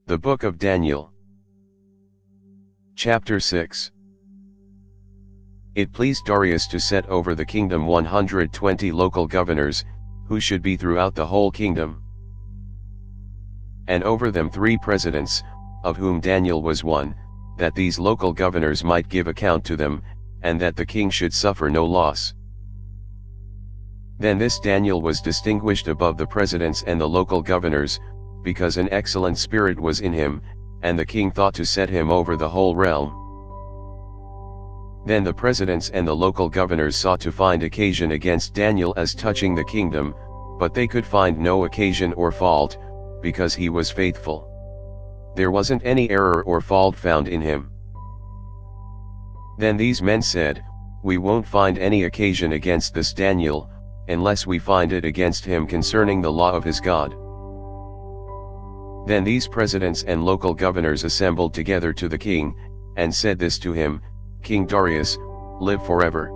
The Book of Daniel. Chapter 6. It pleased Darius to set over the kingdom 120 local governors, who should be throughout the whole kingdom. And over them 3 presidents, of whom Daniel was one, that these local governors might give account to them, and that the king should suffer no loss. Then this Daniel was distinguished above the presidents and the local governors, because an excellent spirit was in him, and the king thought to set him over the whole realm. Then the presidents and the local governors sought to find occasion against Daniel as touching the kingdom, but they could find no occasion or fault, because he was faithful. There wasn't any error or fault found in him. Then these men said, "We won't find any occasion against this Daniel, unless we find it against him concerning the law of his God." Then these presidents and local governors assembled together to the king, and said this to him, "King Darius, live forever.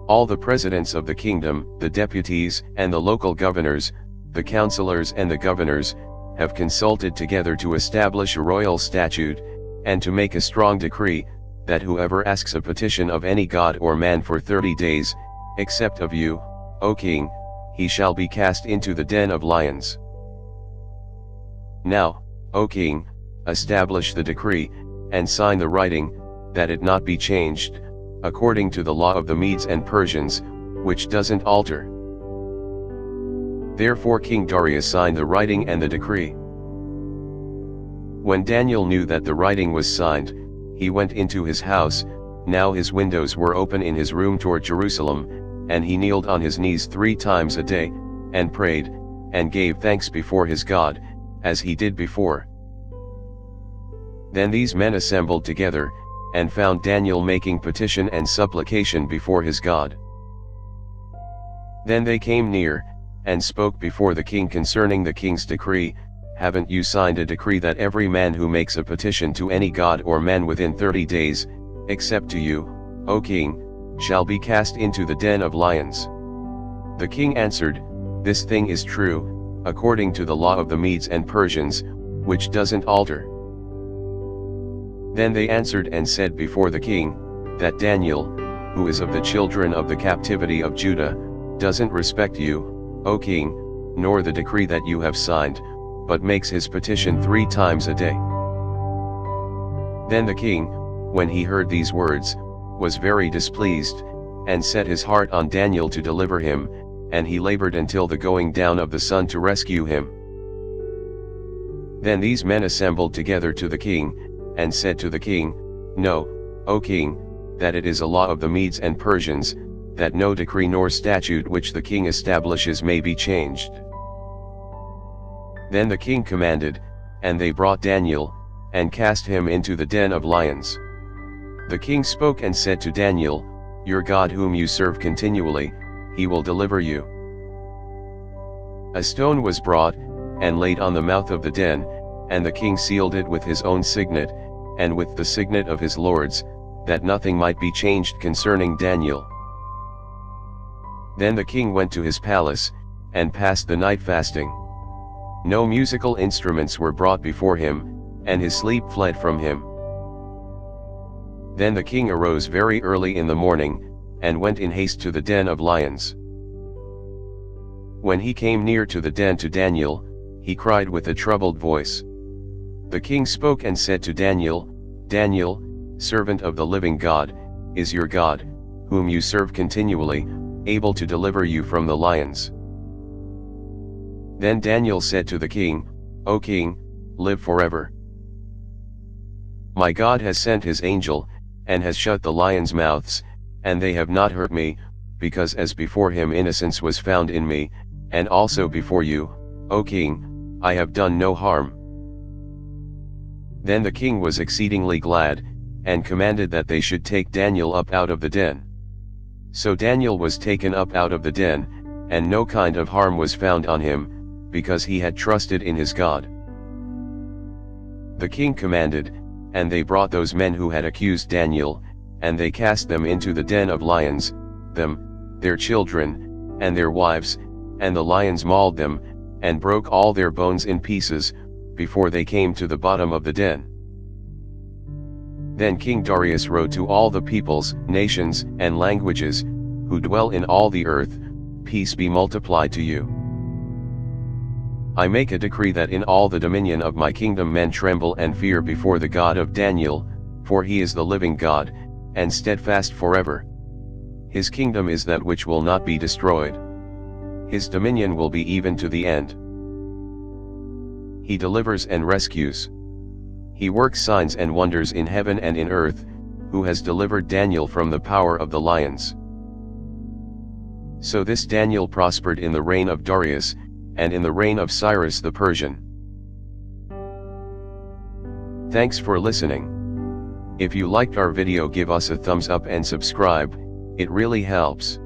All the presidents of the kingdom, the deputies and the local governors, the counselors and the governors, have consulted together to establish a royal statute, and to make a strong decree, that whoever asks a petition of any god or man for 30 days, except of you, O king, he shall be cast into the den of lions. Now, O king, establish the decree, and sign the writing, that it not be changed, according to the law of the Medes and Persians, which doesn't alter." Therefore King Darius signed the writing and the decree. When Daniel knew that the writing was signed, he went into his house. Now his windows were open in his room toward Jerusalem, and he kneeled on his knees 3 times a day, and prayed, and gave thanks before his God, as he did before. Then these men assembled together, and found Daniel making petition and supplication before his God. Then they came near, and spoke before the king concerning the king's decree. "Haven't you signed a decree that every man who makes a petition to any god or man within 30 days, except to you, O king, shall be cast into the den of lions?" The king answered, "This thing is true, according to the law of the Medes and Persians, which doesn't alter." Then they answered and said before the king, that Daniel, who is of the children of the captivity of Judah, doesn't respect you, O king, nor the decree that you have signed, but makes his petition 3 times a day. Then the king, when he heard these words, was very displeased, and set his heart on Daniel to deliver him, and he labored until the going down of the sun to rescue him. Then these men assembled together to the king, and said to the king, "Know, O king, that it is a law of the Medes and Persians, that no decree nor statute which the king establishes may be changed." Then the king commanded, and they brought Daniel, and cast him into the den of lions. The king spoke and said to Daniel, "Your God whom you serve continually, he will deliver you." A stone was brought, and laid on the mouth of the den, and the king sealed it with his own signet, and with the signet of his lords, that nothing might be changed concerning Daniel. Then the king went to his palace, and passed the night fasting. No musical instruments were brought before him, and his sleep fled from him. Then the king arose very early in the morning, and went in haste to the den of lions. When he came near to the den to Daniel, he cried with a troubled voice. The king spoke and said to Daniel, "Daniel, servant of the living God, is your God, whom you serve continually, able to deliver you from the lions?" Then Daniel said to the king, "O king, live forever. My God has sent his angel, and has shut the lions' mouths, and they have not hurt me, because as before him innocence was found in me, and also before you, O king, I have done no harm." Then the king was exceedingly glad, and commanded that they should take Daniel up out of the den. So Daniel was taken up out of the den, and no kind of harm was found on him, because he had trusted in his God. The king commanded, and they brought those men who had accused Daniel, and they cast them into the den of lions, them, their children, and their wives, and the lions mauled them, and broke all their bones in pieces, before they came to the bottom of the den. Then King Darius wrote to all the peoples, nations, and languages, who dwell in all the earth, peace be multiplied to you. I make a decree that in all the dominion of my kingdom men tremble and fear before the God of Daniel, for he is the living God, and steadfast forever. His kingdom is that which will not be destroyed. His dominion will be even to the end. He delivers and rescues. He works signs and wonders in heaven and in earth, who has delivered Daniel from the power of the lions. So this Daniel prospered in the reign of Darius, and in the reign of Cyrus the Persian. Thanks for listening. If you liked our video, give us a thumbs up and subscribe, it really helps.